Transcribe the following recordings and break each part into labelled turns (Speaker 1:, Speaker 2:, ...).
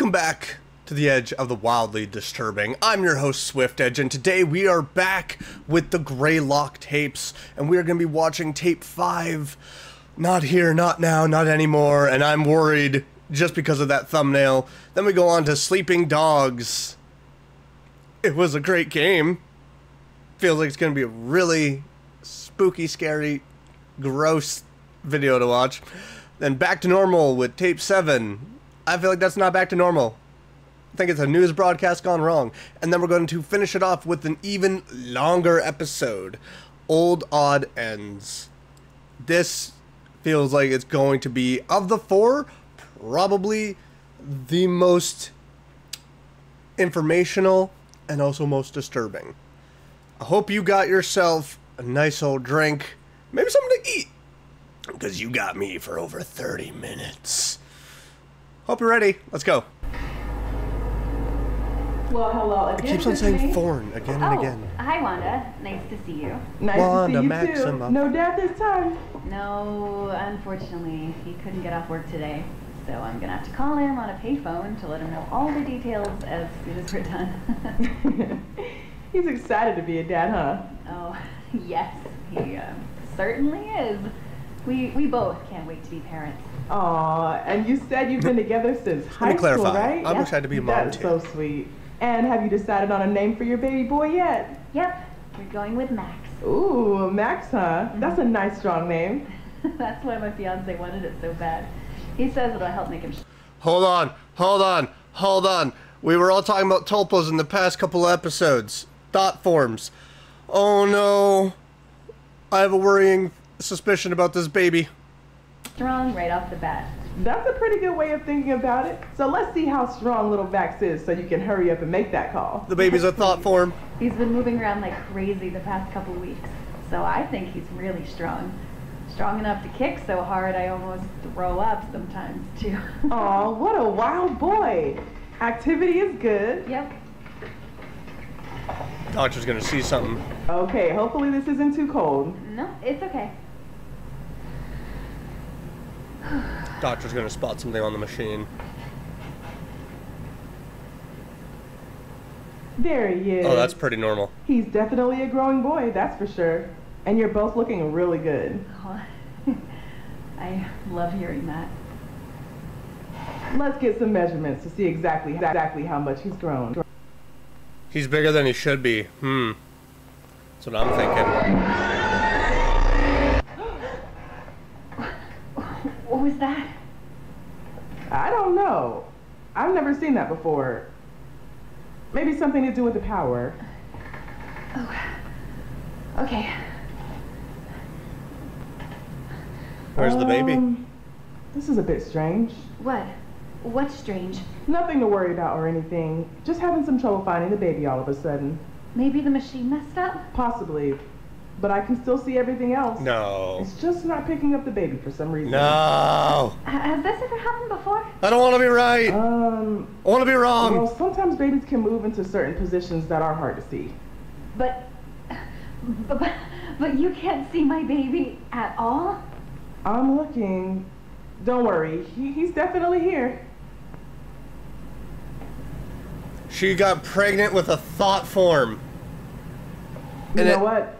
Speaker 1: Welcome back to the Edge of the Wildly Disturbing. I'm your host, Swift Edge, and today we are back with the Greylock Tapes, and we are going to be watching tape 5. Not here, not now, not anymore, and I'm worried just because of that thumbnail. Then we go on to Sleeping Dogs. It was a great game. Feels like it's going to be a really spooky, scary, gross video to watch. Then Back to Normal with tape 7. I feel like that's not back to normal. I think it's a news broadcast gone wrong. And then we're going to finish it off with an even longer episode. Old Odd Ends. This feels like it's going to be, of the 4, probably the most informational and also most disturbing. I hope you got yourself a nice old drink. Maybe something to eat. Because you got me for over 30 minutes. Hope you're ready. Let's go.
Speaker 2: Well, hello again.
Speaker 1: It keeps on saying Thorn again and again.
Speaker 3: Hi, Wanda. Nice to see you.
Speaker 2: Nice
Speaker 1: Wanda
Speaker 2: to see you
Speaker 1: Maxima.
Speaker 2: too. No dad this time.
Speaker 3: No, unfortunately, he couldn't get off work today. So I'm going to have to call him on a payphone to let him know all the details as soon as we're done.
Speaker 2: He's excited to be a dad, huh?
Speaker 3: Oh, yes, he certainly is. We both can't wait to be parents.
Speaker 2: Aw, and you said you've been together since high school, right?
Speaker 1: I wish I had to be a mom
Speaker 2: That's
Speaker 1: too.
Speaker 2: so sweet. And have you decided on a name for your baby boy yet?
Speaker 3: Yep, we're going with Max.
Speaker 2: Ooh, Max, huh? That's a nice, strong name.
Speaker 3: That's why my fiance wanted it so bad. He says it'll help make him...
Speaker 1: Hold on. We were all talking about tulpas in the past couple of episodes. Thought forms. Oh no. I have a worrying suspicion about this baby.
Speaker 3: strong right off the bat.
Speaker 2: That's a pretty good way of thinking about it. So let's see how strong little Max is so you can hurry up and make that call.
Speaker 1: The baby's a thought form.
Speaker 3: He's been moving around like crazy the past couple weeks, so I think he's really strong. Strong enough to kick so hard I almost throw up sometimes, too.
Speaker 2: Aw, what a wild boy. Activity is good.
Speaker 3: Yep.
Speaker 1: Doctor's gonna see something.
Speaker 2: Okay, hopefully this isn't too cold.
Speaker 3: No, it's okay.
Speaker 1: Doctor's gonna spot something on the machine.
Speaker 2: There he is.
Speaker 1: Oh, that's pretty normal.
Speaker 2: He's definitely a growing boy, that's for sure. And you're both looking really good.
Speaker 3: Oh, I love hearing that.
Speaker 2: Let's get some measurements to see exactly how much he's grown.
Speaker 1: He's bigger than he should be. That's what I'm thinking.
Speaker 3: What was that?
Speaker 2: I don't know. I've never seen that before. Maybe something to do with the power.
Speaker 3: Oh, okay.
Speaker 1: Where's the baby?
Speaker 2: This is a bit strange.
Speaker 3: What? What's strange?
Speaker 2: Nothing to worry about or anything. Just having some trouble finding the baby all of a sudden.
Speaker 3: Maybe the machine messed up?
Speaker 2: Possibly. But I can still see everything else.
Speaker 1: No.
Speaker 2: It's just not picking up the baby for some reason.
Speaker 1: No.
Speaker 3: Has this ever happened before?
Speaker 1: I don't want to be right. I want to be wrong.
Speaker 2: Well, sometimes babies can move into certain positions that are hard to see.
Speaker 3: But you can't see my baby at all?
Speaker 2: I'm looking. Don't worry. He's definitely here.
Speaker 1: She got pregnant with a thought form.
Speaker 2: You know what?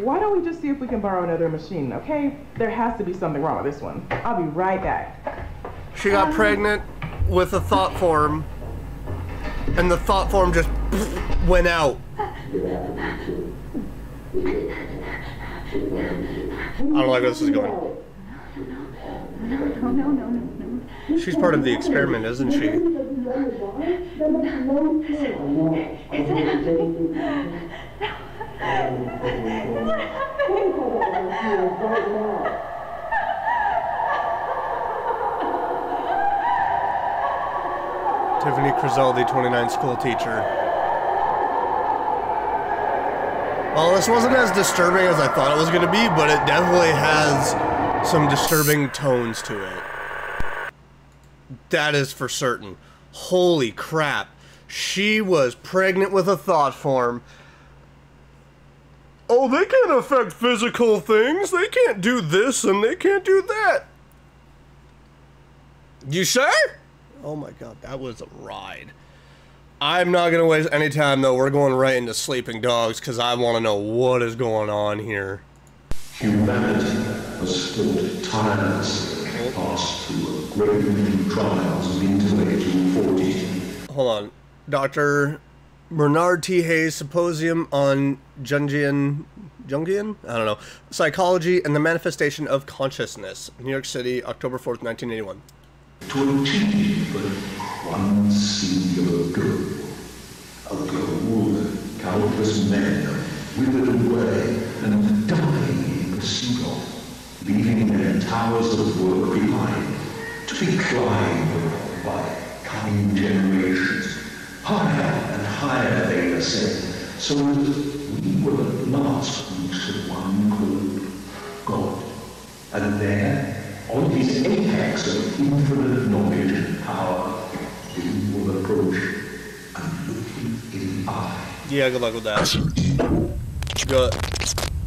Speaker 2: Why don't we just see if we can borrow another machine, okay? There has to be something wrong with this one. I'll be right back.
Speaker 1: She got pregnant with a thought form, and the thought form just went out. I don't like where this is going.
Speaker 3: No.
Speaker 1: She's part of the experiment, isn't she?
Speaker 3: Is it happening?
Speaker 1: Tiffany Crisaldi, 29, school teacher. Well, this wasn't as disturbing as I thought it was going to be, but it definitely has some disturbing tones to it. That is for certain. Holy crap. She was pregnant with a thought form. Oh, they can't affect physical things. They can't do this and they can't do that. You sure? Oh my god, that was a ride. I'm not going to waste any time, though. We're going right into Sleeping Dogs, because I want to know what is going on here.
Speaker 4: Humanity has fought tirelessly past through a great many trials of intellectual fortitude.
Speaker 1: Hold on. Dr. Bernard T. Hayes Symposium on Jungian? I don't know. Psychology and the Manifestation of Consciousness. New York City, October 4th, 1981.
Speaker 4: To achieve but one singular goal. A goal countless men withered away and dying in pursuit of, leaving their towers of work behind, to be climbed by coming generations. Higher and higher they ascend, so that we will at last reach the one called God. And there, on his apex of infinite knowledge and power, we will approach and look him in the eye.
Speaker 1: Yeah, good luck with that.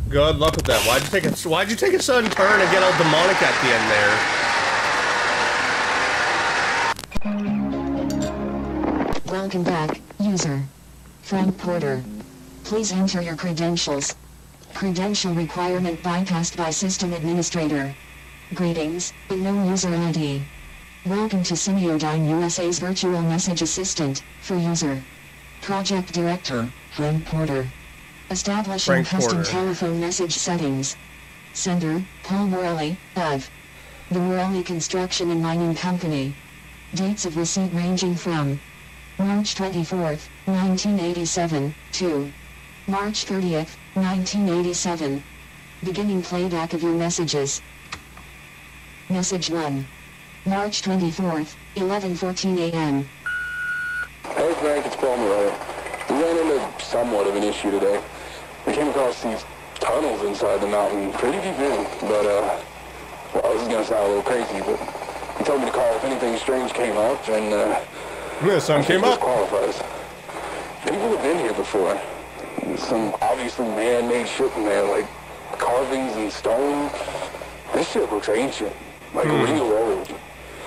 Speaker 1: Good luck with that. Why'd you take a sudden turn and get all demonic at the end there?
Speaker 5: Welcome back, user. Frank Porter. Please enter your credentials. Credential requirement bypassed by system administrator. Greetings, unknown user ID. Welcome to Semiodyne USA's virtual message assistant, for user. Project director, Frank Porter. Establishing custom telephone message settings. Sender, Paul Morelli, Ev. The Morelli Construction and Mining Company. Dates of receipt ranging from March 24th, 1987, to March 30th, 1987. Beginning playback of your messages. Message 1. March 24th, 11:14 a.m.
Speaker 6: Hey Frank, it's Paul Morelli. We ran into somewhat of an issue today. We came across these tunnels inside the mountain, pretty deep in, but well, this is gonna sound a little crazy, but he told me to call if anything strange came up, and
Speaker 1: Yeah, something came up.
Speaker 6: Qualifies. People have been here before. Some obviously man-made shit in there, like carvings and stone. This shit looks ancient, like real old.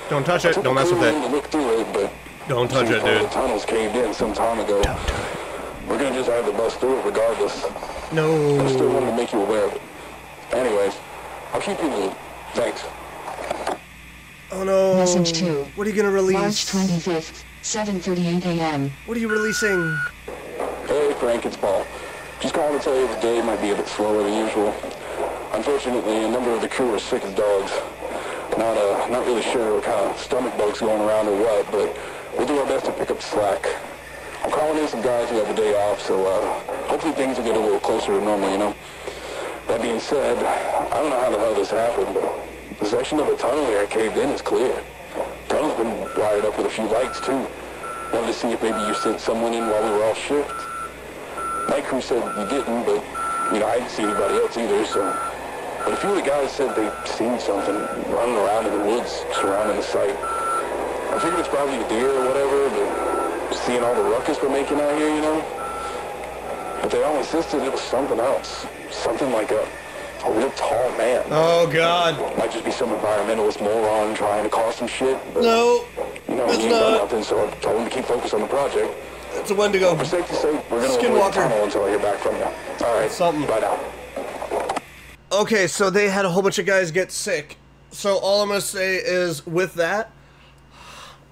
Speaker 1: Don't touch it. Don't mess with it.
Speaker 6: To look through it, but
Speaker 1: Don't touch it, dude.
Speaker 6: The tunnels caved in some time ago. We're gonna just have to bust through it regardless.
Speaker 1: No.
Speaker 6: I still wanted to make you aware of it. Anyways, I'll keep you in the loop. Thanks.
Speaker 1: Oh no.
Speaker 5: Message 2.
Speaker 1: What are you gonna release?
Speaker 5: March 25th, 7:38 a.m.
Speaker 1: What are you releasing?
Speaker 6: Hey Frank, it's Paul. Just calling to tell you the day might be a bit slower than usual. Unfortunately, a number of the crew are sick as dogs. Not really sure what kind of stomach bugs going around or what, but we'll do our best to pick up the slack. I'm calling in some guys who have a day off, so hopefully things will get a little closer to normal, you know? That being said, I don't know how the hell this happened, but the section of the tunnel here caved in is clear. The tunnel's been wired up with a few lights, too. Wanted to see if maybe you sent someone in while we were off shift. Night crew said you didn't, but, you know, I didn't see anybody else either, so... But a few of the guys said they'd seen something running around in the woods surrounding the site. I figured it's probably a deer or whatever, but seeing all the ruckus we're making out here, you know? But they all insisted it was something else. Something like a real tall man.
Speaker 1: Oh god.
Speaker 6: Might just be some environmentalist moron trying to cause some shit, but...
Speaker 1: No.
Speaker 6: You know,
Speaker 1: it's
Speaker 6: he ain't done
Speaker 1: not.
Speaker 6: nothing, so I told him to keep focused on the project.
Speaker 1: It's a Wendigo.
Speaker 6: For safety's sake, we're gonna avoid the
Speaker 1: Skinwalker.
Speaker 6: tunnel until I hear back from you. Alright,
Speaker 1: Something.
Speaker 6: bye now.
Speaker 1: Okay, so they had a whole bunch of guys get sick. So all I'm going to say is, with that,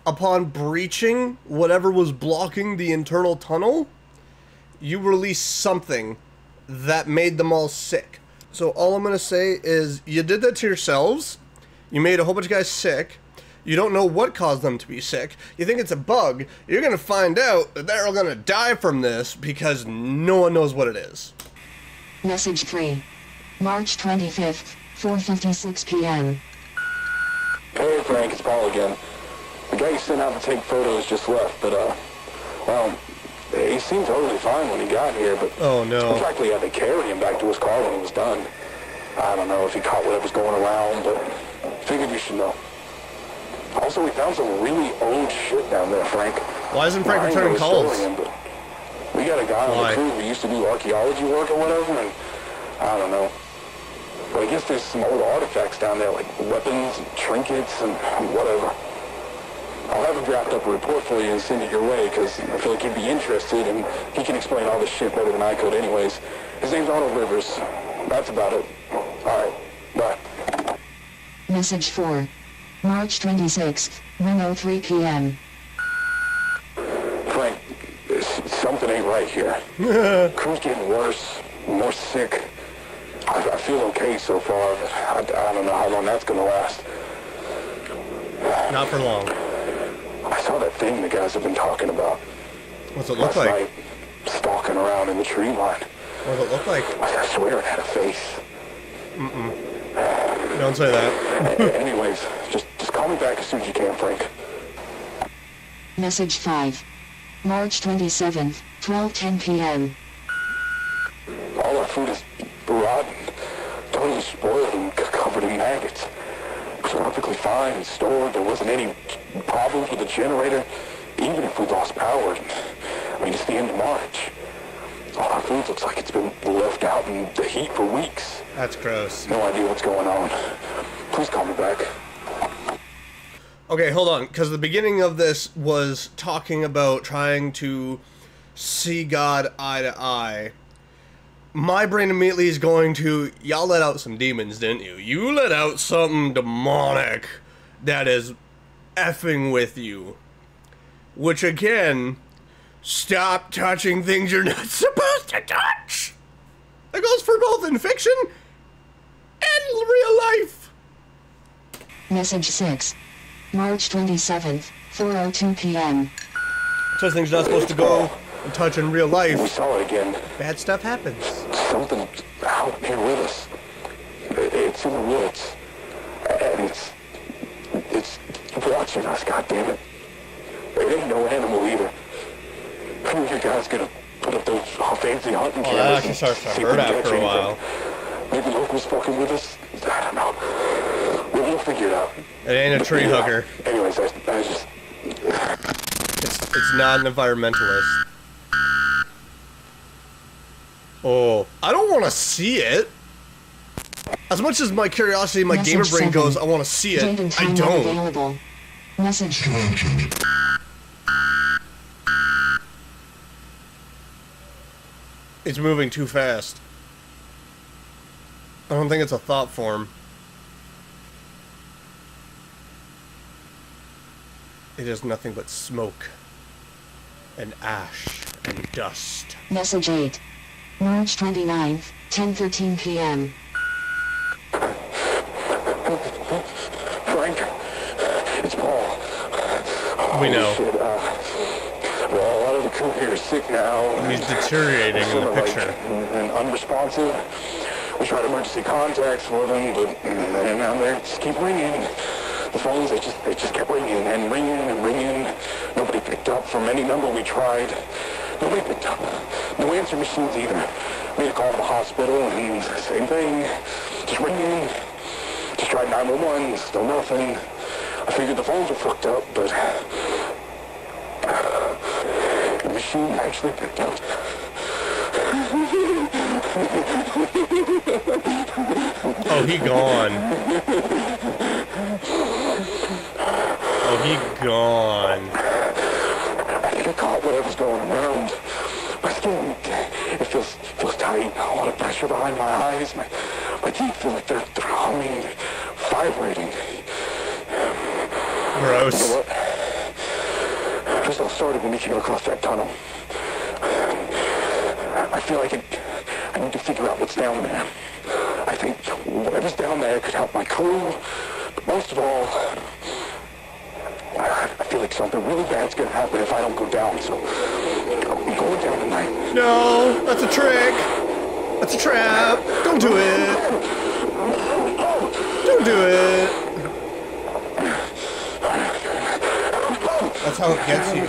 Speaker 1: upon breaching whatever was blocking the internal tunnel, you released something that made them all sick. So all I'm going to say is, you did that to yourselves. You made a whole bunch of guys sick. You don't know what caused them to be sick. You think it's a bug. You're going to find out that they're going to die from this because no one knows what it is.
Speaker 5: Message 3. March 25th, 4:56 p.m.
Speaker 6: Hey Frank, it's Paul again. The guy you sent out to take photos just left, but well, he seemed totally fine when he got here, but
Speaker 1: Oh no.
Speaker 6: in fact, we had to carry him back to his car when he was done. I don't know if he caught whatever's going around, but figured you should know. Also, we found some really old shit down there, Frank.
Speaker 1: Why isn't Frank
Speaker 6: I ain't
Speaker 1: returning
Speaker 6: really
Speaker 1: calls?
Speaker 6: storing him, but we got a guy on
Speaker 1: Why?
Speaker 6: the crew who used to do archaeology work or whatever, and I don't know. But I guess there's some old artifacts down there, like weapons, and trinkets, and whatever. I'll have him draft up a report for you and send it your way, because I feel like he'd be interested, and he can explain all this shit better than I could anyways. His name's Arnold Rivers. That's about it. Alright, bye.
Speaker 5: Message 4. March 26th, 1:03 p.m.
Speaker 6: Frank, something ain't right here. Crew's getting worse, more sick. I feel okay so far, but I don't know how long that's gonna last.
Speaker 1: Not for long.
Speaker 6: I saw that thing the guys have been talking about.
Speaker 1: What's it look
Speaker 6: last
Speaker 1: like?
Speaker 6: night, stalking around in the tree line.
Speaker 1: What does it look like?
Speaker 6: I swear it had a face.
Speaker 1: Don't say that.
Speaker 6: Anyways, just call me back as soon as you can, Frank.
Speaker 5: Message 5. March 27th, 12:10 p.m.
Speaker 6: All our food is rotten, totally spoiled and covered in maggots. It was perfectly fine and stored. There wasn't any problems with the generator, even if we lost power. I mean, it's the end of March. All our food looks like it's been left out in the heat for weeks.
Speaker 1: That's gross.
Speaker 6: No idea what's going on. Please call me back.
Speaker 1: Okay, hold on, because the beginning of this was talking about trying to see God eye to eye. My brain immediately is going to, y'all let out some demons, didn't you? You let out something demonic that is effing with you. Which again, stop touching things you're not supposed to touch. That goes for both in fiction and real life.
Speaker 5: Message 6. March 27th, 4:02 p.m.
Speaker 1: Such things not supposed to go and touch in real
Speaker 6: We
Speaker 1: life.
Speaker 6: saw it again.
Speaker 1: Bad stuff happens.
Speaker 6: Something's out here with us. It's in the woods. And it's watching us, goddammit. It ain't no animal either. Who are you guys gonna put up those fancy hunting
Speaker 1: Well,
Speaker 6: cameras?
Speaker 1: that actually starts to
Speaker 6: see if
Speaker 1: hurt
Speaker 6: we can
Speaker 1: after
Speaker 6: catch
Speaker 1: a while.
Speaker 6: anything? Maybe locals fucking with us? I don't know. We'll figure it out.
Speaker 1: It ain't a tree hugger.
Speaker 6: Anyways, I just...
Speaker 1: It's not an environmentalist. Oh, I don't want to see it. As much as my curiosity, my
Speaker 5: Message
Speaker 1: gamer brain
Speaker 5: 7.
Speaker 1: goes, I want to see it.
Speaker 5: Date and
Speaker 1: I
Speaker 5: time not
Speaker 1: don't.
Speaker 5: available. Message.
Speaker 1: It's moving too fast. I don't think it's a thought form. It is nothing but smoke and ash and dust.
Speaker 5: Message 8. March 29th, 10:13 p.m.
Speaker 6: Frank, it's Paul.
Speaker 1: We know.
Speaker 6: Shit, well, a lot of the crew here is sick now.
Speaker 1: He's deteriorating in the
Speaker 6: Sort of
Speaker 1: picture.
Speaker 6: and unresponsive. We tried emergency contacts for them, but and now they just keep ringing. The phones, they just kept ringing and ringing and ringing. Nobody picked up from any number we tried. Nobody picked up. No answer machines either. Made a call to the hospital and same thing. Just ringing. Just tried 911, still nothing. I figured the phones were fucked up, but the machine actually picked up.
Speaker 1: Oh, he gone. Oh, he gone.
Speaker 6: I think I caught whatever's going around. My skin, it feels tight. A lot of pressure behind my eyes. My teeth feel like they're humming, vibrating.
Speaker 1: Gross.
Speaker 6: You know what? Just all started when we came across that tunnel. I feel like I need to figure out what's down there. I think whatever's down there could help my crew. But most of all, I feel like something really bad's gonna happen if I don't go down. So I'm going down tonight.
Speaker 1: No, that's a trick. That's a trap. Don't do it. Don't do it. That's how it gets you.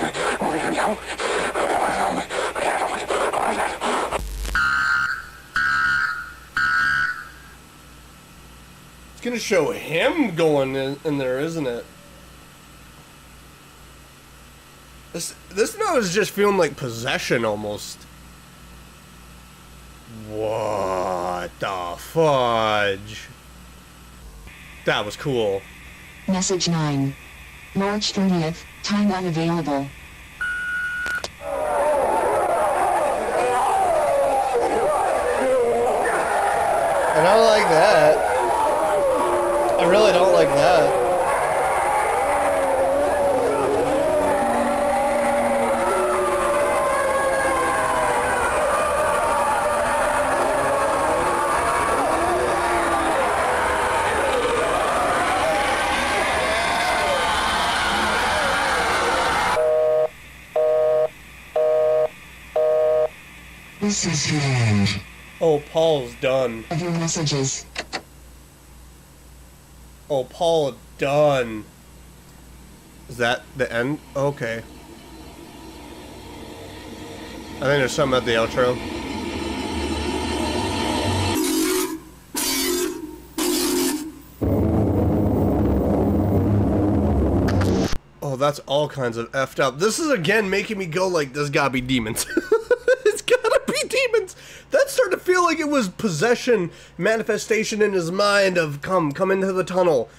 Speaker 1: It's gonna show him going in there, isn't it? This now is just feeling like possession almost. What the fudge? That was cool.
Speaker 5: Message 9. March 30th, time unavailable.
Speaker 1: I don't like that. I really don't like that.
Speaker 5: This is your end.
Speaker 1: Oh, Paul's done.
Speaker 5: Of your messages.
Speaker 1: Oh, Paul done. Is that the end? Okay. I think there's something at the outro. Oh, that's all kinds of effed up. This is again making me go like, there's gotta be demons. It's gotta be demons. That started to feel like it was possession, manifestation in his mind of come into the tunnel.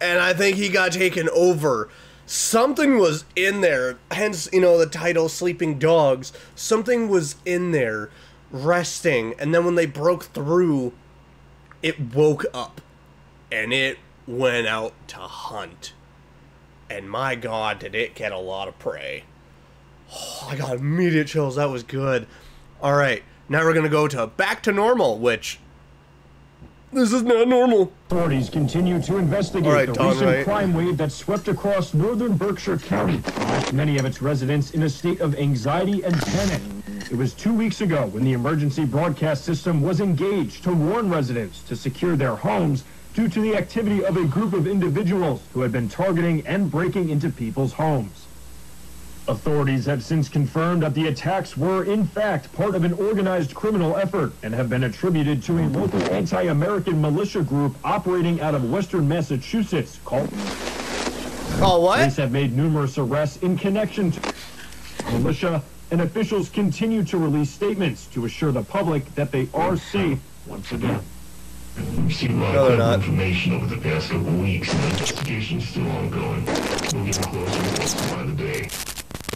Speaker 1: And I think he got taken over. Something was in there, hence, you know, the title, Sleeping Dogs. Something was in there, resting, and then when they broke through, it woke up, and it went out to hunt. And my god, did it get a lot of prey. Oh, I got immediate chills, that was good. Alright, now we're gonna go to back to normal, which... this is not normal.
Speaker 7: Authorities continue to investigate the recent crime wave that swept across northern Berkshire County, left many of its residents in a state of anxiety and panic. It was 2 weeks ago when the emergency broadcast system was engaged to warn residents to secure their homes due to the activity of a group of individuals who had been targeting and breaking into people's homes. Authorities have since confirmed that the attacks were, in fact, part of an organized criminal effort and have been attributed to a local anti-American militia group operating out of western Massachusetts called...
Speaker 1: what?
Speaker 7: Police have made numerous arrests in connection to militia, and officials continue to release statements to assure the public that they are safe once again.
Speaker 8: We've seen a lot of information over the past couple of weeks, and the investigation's still ongoing. We'll get closer by the day.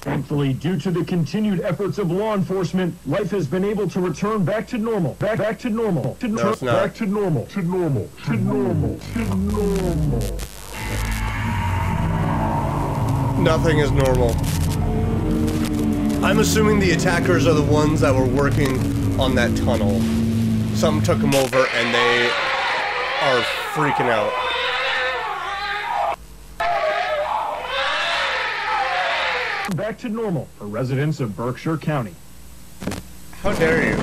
Speaker 7: Thankfully, due to the continued efforts of law enforcement, life has been able to return back to normal. Back to normal.
Speaker 1: No, it's not.
Speaker 7: Back to normal. To normal. To normal. To normal.
Speaker 1: Nothing is normal. I'm assuming the attackers are the ones that were working on that tunnel. Some took them over and they are freaking out.
Speaker 7: Back to normal for residents of Berkshire County.
Speaker 1: How dare you?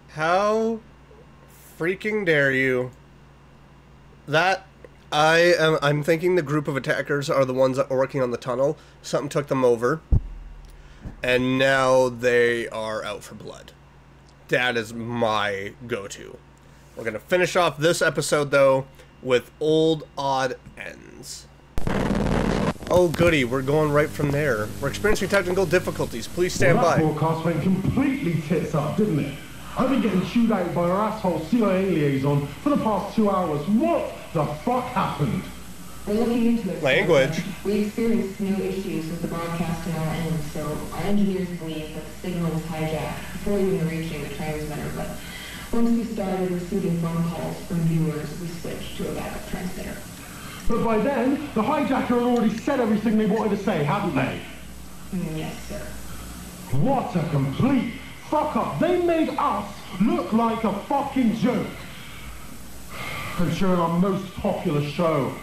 Speaker 1: How freaking dare you? I'm thinking the group of attackers are the ones that were working on the tunnel. Something took them over. And now they are out for blood. That is my go-to. We're going to finish off this episode, though, with Old Odd Ends. Oh, goody. We're going right from there. We're experiencing technical difficulties. Please stand by.
Speaker 9: That broadcast went completely tits up, didn't it? I've been getting chewed out by our asshole CIA liaison for the past 2 hours. What the fuck happened?
Speaker 10: We're looking into it.
Speaker 1: Language.
Speaker 10: We experienced no issues with the broadcast on our end, so our engineers believe that the signal was hijacked before even reaching the transmitter, but once we started receiving phone calls from viewers, we switched to a backup transmitter.
Speaker 9: But by then, the hijacker had already said everything they wanted to say, hadn't they?
Speaker 10: Yes, sir.
Speaker 9: What a complete fuck up. They made us look like a fucking joke. And during our most popular show.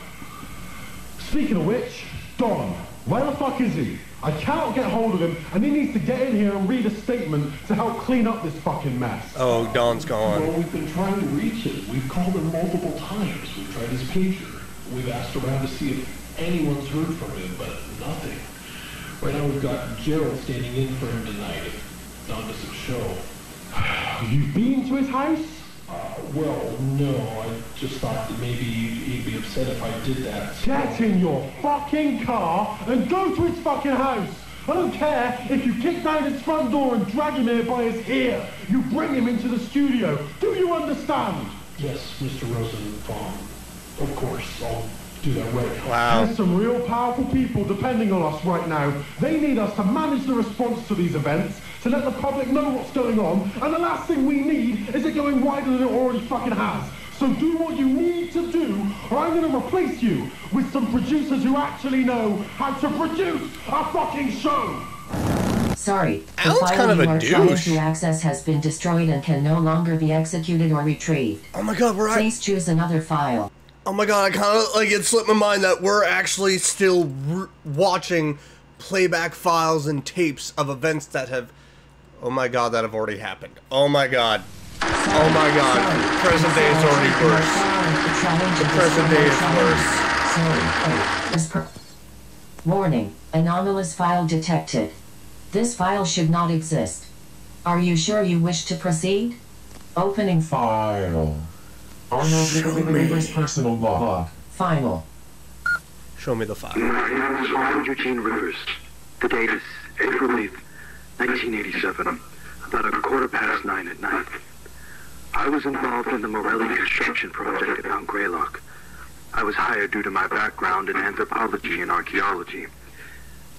Speaker 9: Speaking of which, Don, where the fuck is he? I cannot get hold of him, and he needs to get in here and read a statement to help clean up this fucking mess.
Speaker 1: Oh, Don's gone.
Speaker 4: Well, we've been trying to reach him. We've called him multiple times. We've tried his pager. We've asked around to see if anyone's heard from him, but nothing. Right now we've got Gerald standing in for him tonight if Don doesn't show.
Speaker 9: You've been to his house?
Speaker 4: Well, no. I just thought that maybe he'd be upset if I did that.
Speaker 9: Get in your fucking car and go to his fucking house. I don't care if you kick down his front door and drag him here by his ear. You bring him into the studio. Do you understand?
Speaker 4: Yes, Mr. Rosenbaum.
Speaker 9: Of course, I'll do that right.
Speaker 1: Wow.
Speaker 9: There's some real powerful people depending on us right now. They need us to manage the response to these events, to let the public know what's going on, and the last thing we need is it going wider than it already fucking has. So do what you need to do, or I'm gonna replace you with some producers who actually know how to produce a fucking show!
Speaker 11: Sorry, the
Speaker 1: Alan's
Speaker 11: file
Speaker 1: kind of
Speaker 11: you
Speaker 1: a
Speaker 11: are trying
Speaker 1: douche.
Speaker 11: to access has been destroyed and can no longer be executed or retrieved.
Speaker 1: Oh my god,
Speaker 11: Please choose another file.
Speaker 1: Oh my god, I kind of, like, it slipped my mind that we're actually still watching playback files and tapes of events that have, oh my god, that have already happened. Oh my god. Oh my god. Present day is already worse. The present day is worse.
Speaker 11: Warning, anomalous file detected. This file should not exist. Are you sure you wish to proceed? Opening
Speaker 12: file. Arnold Rivers personal log.
Speaker 11: Final.
Speaker 1: Show me the file.
Speaker 13: My name is Arnold Eugene Rivers. The date is April 8th, 1987, about 9:15 at night. I was involved in the Morelli construction project at Mount Greylock. I was hired due to my background in anthropology and archaeology.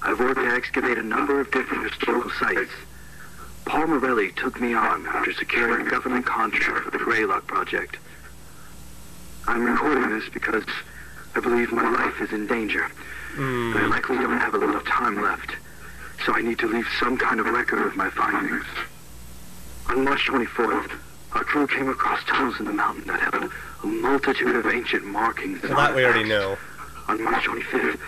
Speaker 13: I've worked to excavate a number of different historical sites. Paul Morelli took me on after securing a government contract for the Greylock project. I'm recording this because I believe my life is in danger. But I likely don't have a lot of time left, so I need to leave some kind of record of my findings. On March 24th, our crew came across tunnels in the mountain that had a multitude of ancient markings.
Speaker 1: Well, that we already know.
Speaker 13: On March 25th,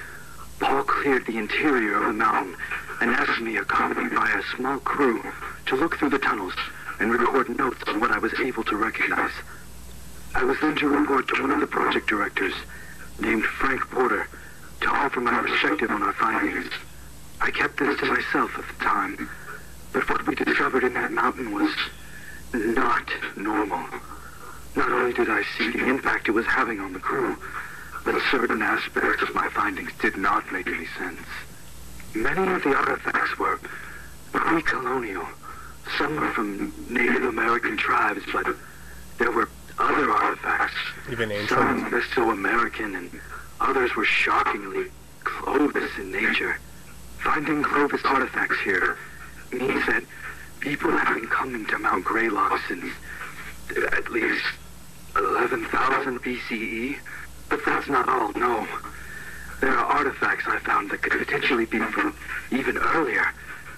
Speaker 13: Paul cleared the interior of the mountain and asked me, accompanied by a small crew, to look through the tunnels and record notes on what I was able to recognize. I was then to report to one of the project directors, named Frank Porter, to offer my perspective on our findings. I kept this to myself at the time, but what we discovered in that mountain was not normal. Not only did I see the impact it was having on the crew, but certain aspects of my findings did not make any sense. Many of the artifacts were pre-colonial. Some were from Native American tribes, but there were other artifacts,
Speaker 1: even ancient,
Speaker 13: some Mesoamerican, and others were shockingly Clovis in nature. Finding Clovis artifacts here means that people have been coming to Mount Greylock since at least 11,000 BCE. But that's not all, no. There are artifacts I found that could potentially be from even earlier,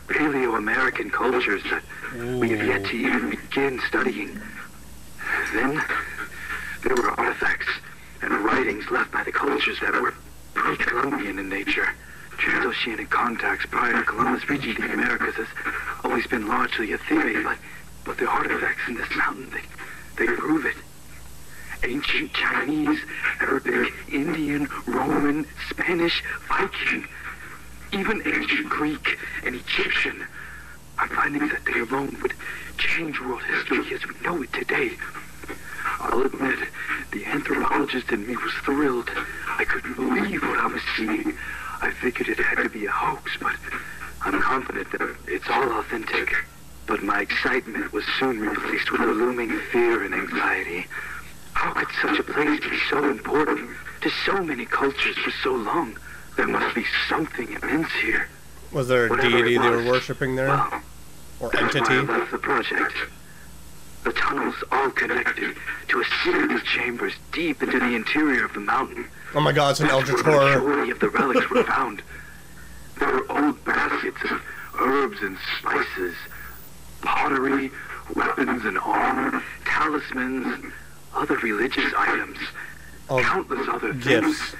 Speaker 13: Paleo-American cultures that we have yet to even begin studying. Then, there were artifacts and writings left by the cultures that were pre-Columbian in nature. Transoceanic contacts prior to Columbus reaching the Americas has always been largely a theory, but the artifacts in this mountain, they prove it. Ancient Chinese, Arabic, Indian, Roman, Spanish, Viking, even ancient Greek and Egyptian. I'm finding that they alone would change world history as we know it today. I'll admit, the anthropologist in me was thrilled. I couldn't believe what I was seeing. I figured it had to be a hoax, but I'm confident that it's all authentic. But my excitement was soon replaced with a looming fear and anxiety. How could such a place be so important to so many cultures for so long? There must be something immense here.
Speaker 1: Was there a deity they were worshipping there?
Speaker 13: Well,
Speaker 1: or entity?
Speaker 13: I left the project. The tunnels all connected to a series of chambers deep into the interior of the mountain.
Speaker 1: Oh my god, it's an eldritch
Speaker 13: That's where
Speaker 1: horror.
Speaker 13: the majority of the relics were found. There were old baskets of herbs and spices, pottery, weapons and armor, talismans, other religious items, countless other things.
Speaker 1: Gifts.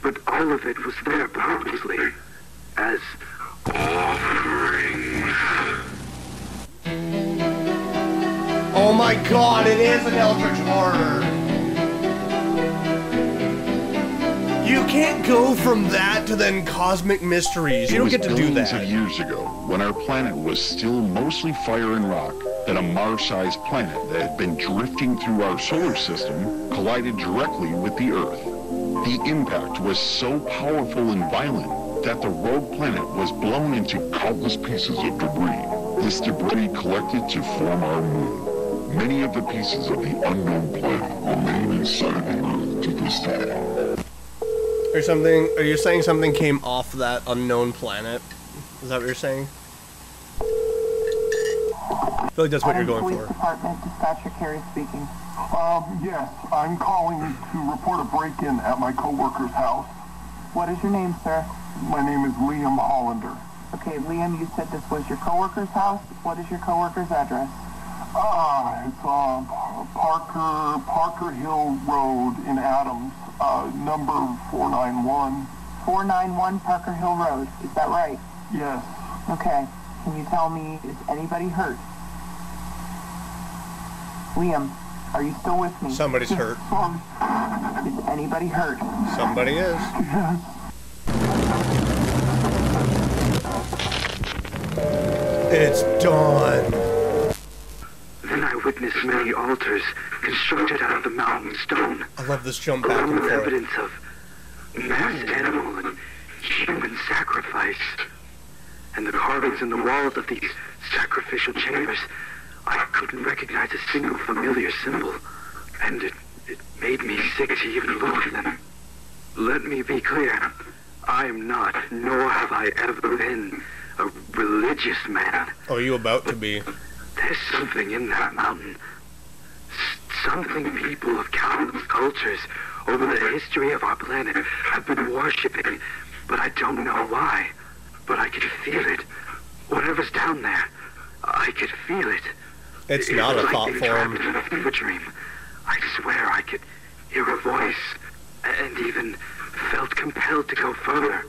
Speaker 13: But all of it was there purposely as offerings.
Speaker 1: Oh my god, it is an eldritch horror! You can't go from that to then cosmic mysteries. You don't get to do that.
Speaker 14: It was billions of years ago, when our planet was still mostly fire and rock, that a Mars-sized planet that had been drifting through our solar system collided directly with the Earth. The impact was so powerful and violent that the rogue planet was blown into countless pieces of debris. This debris collected to form our moon. Many of the pieces of the unknown planet remain inside the Earth
Speaker 4: vertical style.
Speaker 1: Are you saying something came off that unknown planet? Is that what you're saying? I feel like that's what you're going
Speaker 15: Police
Speaker 1: for.
Speaker 15: Department, Dispatcher Carey speaking.
Speaker 16: Yes, I'm calling to report a break-in at my coworker's house.
Speaker 15: What is your name, sir?
Speaker 16: My name is Liam Hollander.
Speaker 15: Okay, Liam, you said this was your coworker's house. What is your coworker's address?
Speaker 16: It's Parker Hill Road in Adams, number 491.
Speaker 15: 491 Parker Hill Road, is that right?
Speaker 16: Yes.
Speaker 15: Okay, can you tell me, is anybody hurt? Liam, are you still with me?
Speaker 1: Somebody's hurt.
Speaker 15: Is anybody hurt?
Speaker 1: Somebody is.
Speaker 16: Yes.
Speaker 1: It's dawn.
Speaker 13: Then I witnessed many altars constructed out of the mountain stone.
Speaker 1: I love this jump back and
Speaker 13: along with
Speaker 1: forth.
Speaker 13: evidence of mass animal and human sacrifice. And the carvings in the walls of these sacrificial chambers, I couldn't recognize a single familiar symbol. And it made me sick to even look at them. Let me be clear. I am not, nor have I ever been, a religious man.
Speaker 1: Oh, you about to be.
Speaker 13: There's something in that mountain. Something people of countless cultures over the history of our planet have been worshipping, but I don't know why. But I can feel it. Whatever's down there, I could feel it.
Speaker 1: It's not a thought form.
Speaker 13: In a fever dream. I swear I could hear a voice, and even felt compelled to go further,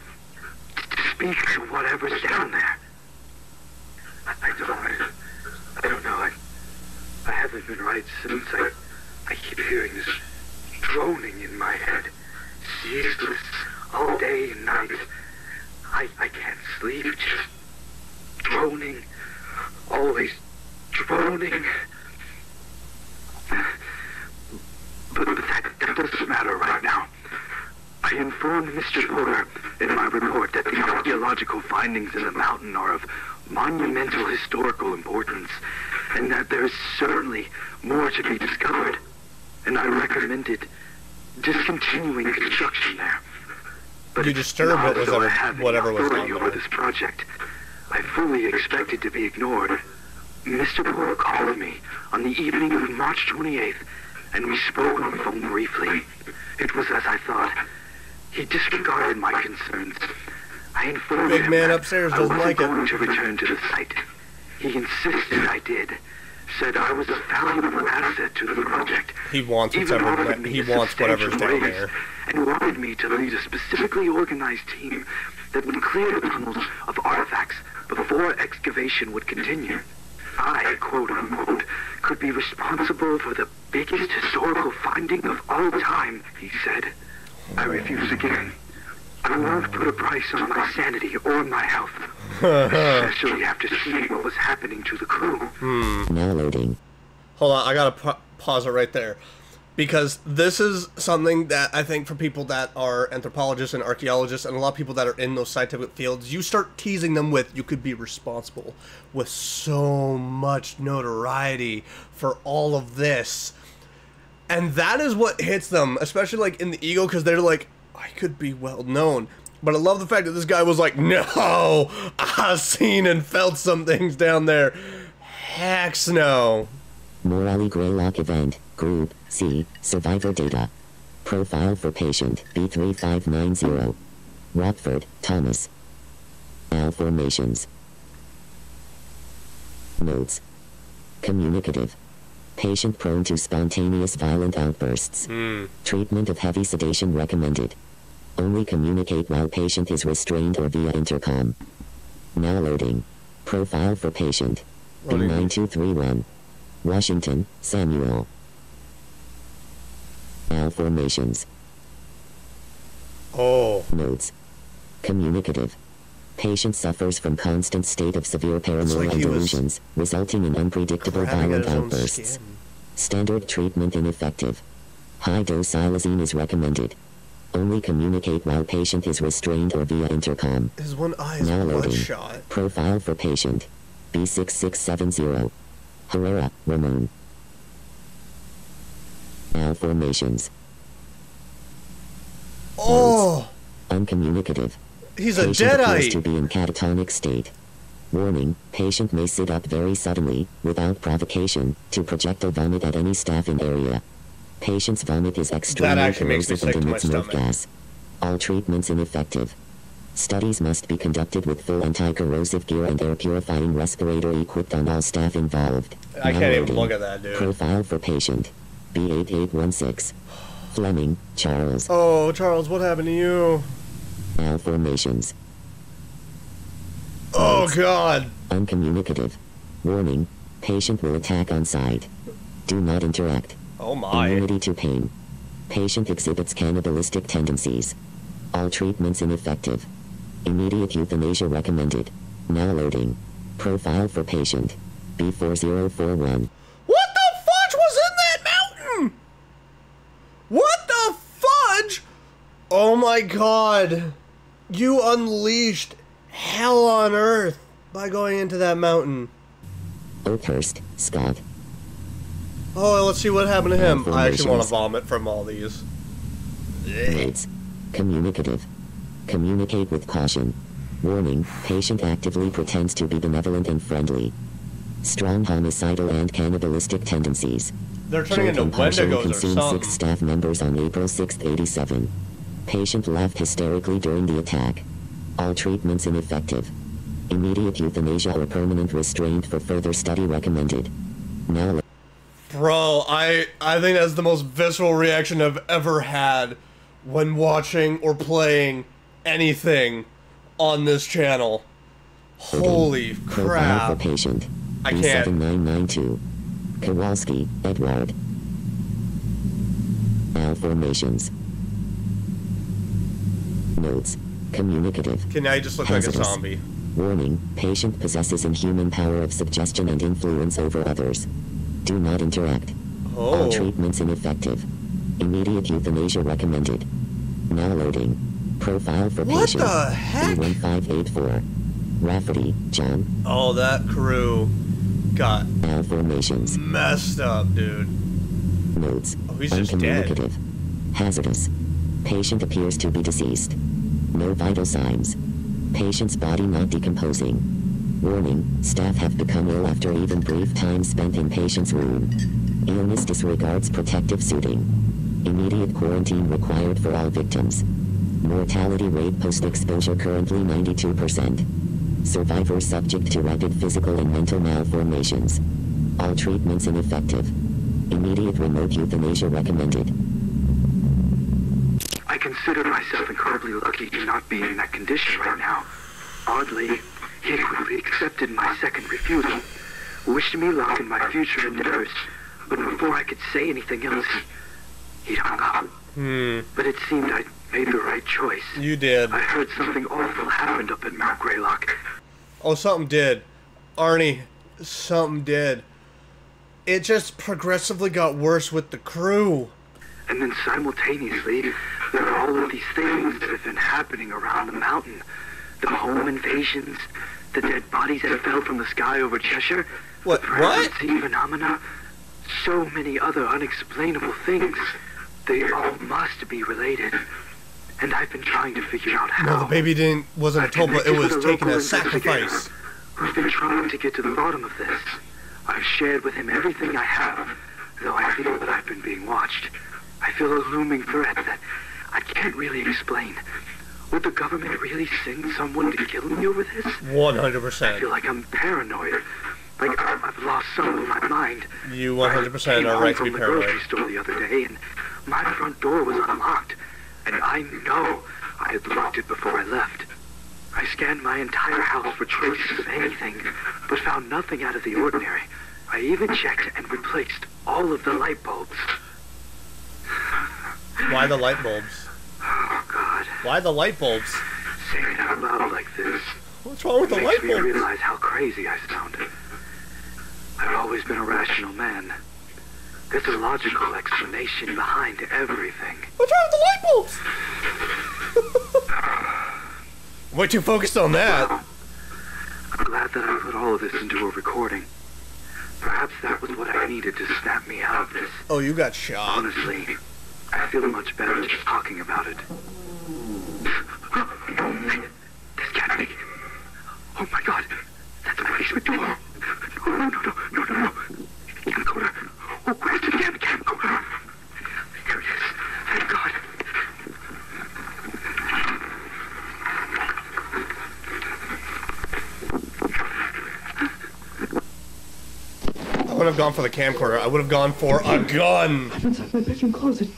Speaker 13: to speak to whatever's down there. I don't know. I haven't been right since. I keep hearing this droning in my head, ceaseless, all day and night. I can't sleep, just droning, always droning. But that doesn't matter right now. I informed Mr. Porter in my report that the archaeological findings in the mountain are of monumental historical importance, and that there is certainly more to be discovered. And I recommended discontinuing construction there. But
Speaker 1: you disturbed what was whatever was
Speaker 13: authority
Speaker 1: down
Speaker 13: over
Speaker 1: there.
Speaker 13: this project. I fully expected to be ignored. Mr. Porter called me on the evening of March 28th, and we spoke on the phone briefly. It was as I thought. He disregarded my concerns. I informed
Speaker 1: Big
Speaker 13: him
Speaker 1: man
Speaker 13: that
Speaker 1: upstairs
Speaker 13: I
Speaker 1: doesn't
Speaker 13: wasn't
Speaker 1: like it.
Speaker 13: going to return to the site. He insisted I did. Said I was a valuable asset to the project.
Speaker 1: He wants
Speaker 13: Even
Speaker 1: whatever.
Speaker 13: offered me
Speaker 1: He
Speaker 13: a
Speaker 1: wants whatever's
Speaker 13: substantial
Speaker 1: down
Speaker 13: raise,
Speaker 1: there.
Speaker 13: and wanted me to lead a specifically organized team that would clear the tunnels of artifacts before excavation would continue. I, quote unquote, could be responsible for the biggest historical finding of all time, he said. I refuse again. I won't put a price on my sanity or my health, especially after seeing what was happening to the crew.
Speaker 5: Now loading.
Speaker 1: Hold on, I gotta pause it right there. Because this is something that I think for people that are anthropologists and archaeologists and a lot of people that are in those scientific fields, you start teasing them with, you could be responsible with so much notoriety for all of this. And that is what hits them, especially like in the ego, because they're like, I could be well known. But I love the fact that this guy was like, no, I've seen and felt some things down there. Heck no.
Speaker 5: Morale Greylock event, group, C, survivor data. Profile for patient, B3590. Rockford, Thomas. Al formations. Notes. Communicative. Patient prone to spontaneous violent outbursts. Treatment of heavy sedation recommended. Only communicate while patient is restrained or via intercom. Now loading. Profile for patient. B9231. Washington, Samuel. Al formations.
Speaker 1: Oh.
Speaker 5: Notes. Communicative. Patient suffers from constant state of severe paranoia and delusions, resulting in unpredictable violent outbursts. Standard treatment ineffective. High-dose xylazine is recommended. Only communicate while patient is restrained or via intercom.
Speaker 1: His one eye is
Speaker 5: now loading.
Speaker 1: bloodshot.
Speaker 5: Profile for patient. B6670. Herrera, Ramon. Al formations.
Speaker 1: Oh!
Speaker 17: Uncommunicative.
Speaker 1: He's a
Speaker 17: Patient appears
Speaker 1: Deadite!
Speaker 17: to be in catatonic state. Warning, patient may sit up very suddenly, without provocation, to projectile vomit at any staffing area. Patient's vomit is extremely corrosive and emits nerve gas. All treatments ineffective. Studies must be conducted with full anti-corrosive gear and air purifying respirator equipped on all staff involved.
Speaker 1: I can't even look at that, dude.
Speaker 17: Profile for patient. B8816. Fleming, Charles.
Speaker 1: Oh, Charles, what happened to you?
Speaker 17: Malformations.
Speaker 1: Oh, God.
Speaker 17: Uncommunicative. Warning, patient will attack on sight. Do not interact.
Speaker 1: Oh, my.
Speaker 17: Immunity to pain. Patient exhibits cannibalistic tendencies. All treatments ineffective. Immediate euthanasia recommended. Now loading. Profile for patient. B4041.
Speaker 1: What the fudge was in that mountain? What the fudge? Oh my god. You unleashed hell on earth by going into that mountain.
Speaker 17: Oakhurst, Scott.
Speaker 1: Oh, let's see what happened to him. I actually want to vomit from all these.
Speaker 17: Notes. Communicative. Communicate with caution. Warning, patient actively pretends to be benevolent and friendly. Strong homicidal and cannibalistic tendencies.
Speaker 1: They're turning into Wendigos or something.
Speaker 17: 6 staff members on April 6, 87. Patient laughed hysterically during the attack. All treatments ineffective. Immediate euthanasia or permanent restraint for further study recommended. Now...
Speaker 1: Bro, I think that's the most visceral reaction I've ever had when watching or playing anything on this channel. Holy crap.
Speaker 17: For patient.
Speaker 1: I can't.
Speaker 17: B7992. Kowalski, Edward. Malformations. Notes. Communicative.
Speaker 1: Can I just look like a zombie?
Speaker 17: Warning, patient possesses inhuman power of suggestion and influence over others. Do not interact. All treatments ineffective. Immediate euthanasia recommended. Now loading. Profile for patient.
Speaker 1: What the heck?
Speaker 17: B1584. Rafferty, John.
Speaker 1: Oh, that crew got
Speaker 17: malformations.
Speaker 1: Messed up, dude.
Speaker 17: Notes.
Speaker 1: Oh, he's just dead.
Speaker 17: Hazardous. Patient appears to be deceased. No vital signs. Patient's body not decomposing. Warning, staff have become ill after even brief time spent in patient's room. Illness disregards protective suiting. Immediate quarantine required for all victims. Mortality rate post-exposure currently 92%. Survivor subject to rapid physical and mental malformations. All treatments ineffective. Immediate remote euthanasia recommended.
Speaker 13: I consider myself incredibly lucky to not be in that condition right now. Oddly, he quickly accepted my second refusal, wished me luck in my future endeavors, but before I could say anything else, he'd hung up. But it seemed I'd made the right choice.
Speaker 1: You did.
Speaker 13: I heard something awful happened up at Mount Greylock.
Speaker 1: Oh, something did. Arnie, something did. It just progressively got worse with the crew.
Speaker 13: And then simultaneously, there are all of these things that have been happening around the mountain. The home invasions, the dead bodies that fell from the sky over Cheshire,
Speaker 1: what?
Speaker 13: The pregnancy phenomena, so many other unexplainable things. They all must be related. And I've been trying to figure out how.
Speaker 1: No, the baby wasn't a toll, but it was taken as sacrifice.
Speaker 13: Who's been trying to get to the bottom of this. I've shared with him everything I have, though I feel that I've been being watched. I feel a looming threat that I can't really explain. Would the government really send someone to kill me over this?
Speaker 1: 100%.
Speaker 13: I feel like I'm paranoid. Like I've lost some of my mind.
Speaker 1: You 100% are right to be paranoid.
Speaker 13: I came home from the grocery store the other day, and my front door was unlocked. And I know I had locked it before I left. I scanned my entire house for traces of anything, but found nothing out of the ordinary. I even checked and replaced all of the light bulbs.
Speaker 1: Why the light bulbs?
Speaker 13: Oh, God.
Speaker 1: Why the light bulbs?
Speaker 13: Saying it out loud like this.
Speaker 1: What's wrong with the light bulbs?
Speaker 13: Makes me realize how crazy I sounded. I've always been a rational man. There's a logical explanation behind everything.
Speaker 1: What's wrong with the light bulbs? Way too focused on that.
Speaker 13: Well, I'm glad that I put all of this into a recording. Perhaps that was what I needed to snap me out of this.
Speaker 1: Oh, you got shot.
Speaker 13: Honestly, I feel much better just talking about it. This can't be. Oh my god. That's the basement door. No. Camcorder. Oh, where's the damn camcorder? Here it is. Thank God.
Speaker 1: I wouldn't have gone for the camcorder. I would have gone for a gun.
Speaker 9: I'm inside my bedroom closet.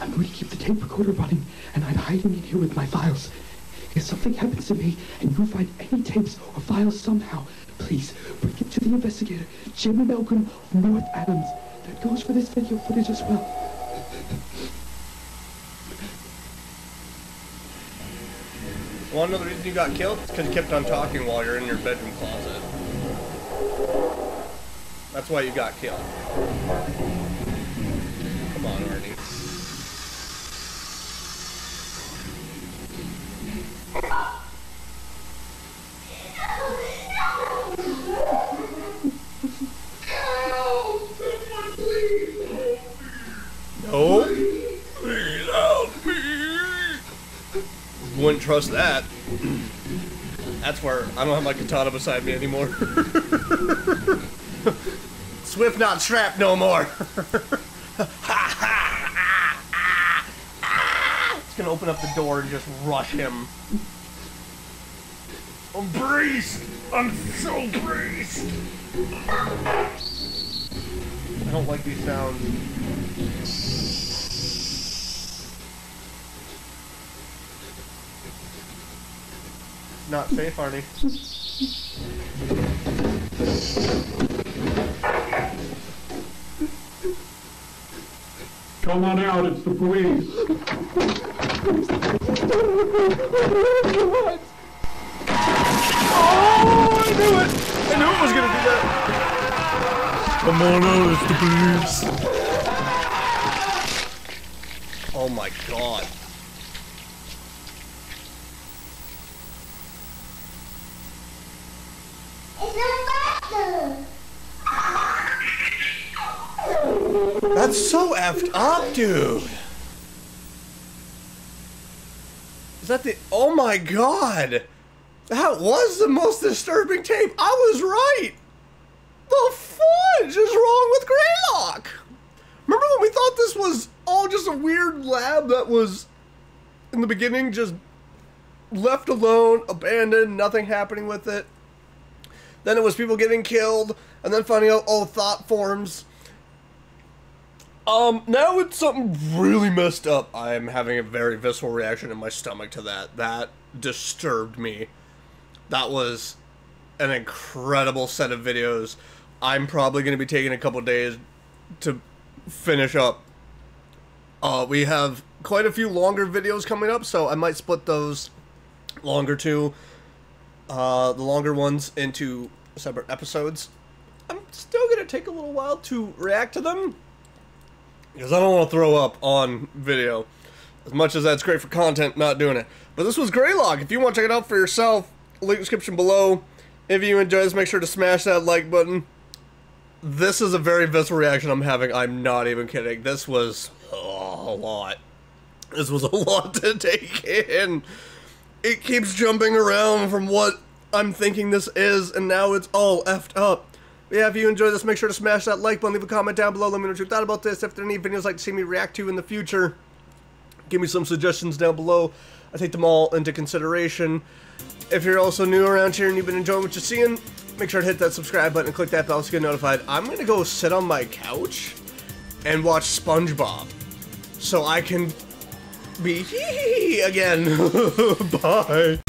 Speaker 9: I'm going to keep the tape recorder running, and I'm hiding in here with my files. If something happens to me, and you find any tapes or files somehow, please bring it to the investigator, Jimmy Malcolm of North Adams. That goes for this video footage as well.
Speaker 1: Want to know the reason you got killed? It's because you kept on talking while you're in your bedroom closet. That's why you got killed. Come on, Arnie. No. Please help me. Wouldn't trust that. That's where I don't have my katana beside me anymore. Swift not strapped no more. It's gonna open up the door and just rush him. I'm braced. I'm so braced. I don't like these sounds. Not safe, Arnie.
Speaker 9: Come on out, it's the police.
Speaker 1: Oh, I knew it! I knew it was gonna do that. Come on out, it's the police. Oh my god. That's so effed up, dude. Is that the... Oh my god. That was the most disturbing tape. I was right. The fudge is wrong with Greylock. Remember when we thought this was all just a weird lab that was, in the beginning, just left alone, abandoned, nothing happening with it? Then it was people getting killed, and then finding out all thought forms. Now it's something really messed up. I'm having a very visceral reaction in my stomach to that. That disturbed me. That was an incredible set of videos. I'm probably going to be taking a couple days to finish up. We have quite a few longer videos coming up, so I might split those longer the longer ones into separate episodes. I'm still going to take a little while to react to them, because I don't want to throw up on video. As much as that's great for content, not doing it. But this was Greylock. If you want to check it out for yourself, link in the description below. If you enjoyed this, make sure to smash that like button. This is a very visceral reaction I'm having. I'm not even kidding. This was a lot. This was a lot to take in. It keeps jumping around from what I'm thinking this is, and now it's all effed up. But yeah, if you enjoyed this, make sure to smash that like button, leave a comment down below, let me know what you thought about this. If there are any videos you'd like to see me react to in the future, give me some suggestions down below. I take them all into consideration. If you're also new around here and you've been enjoying what you're seeing, make sure to hit that subscribe button and click that bell to get notified. I'm going to go sit on my couch and watch SpongeBob so I can be hee hee again. Bye.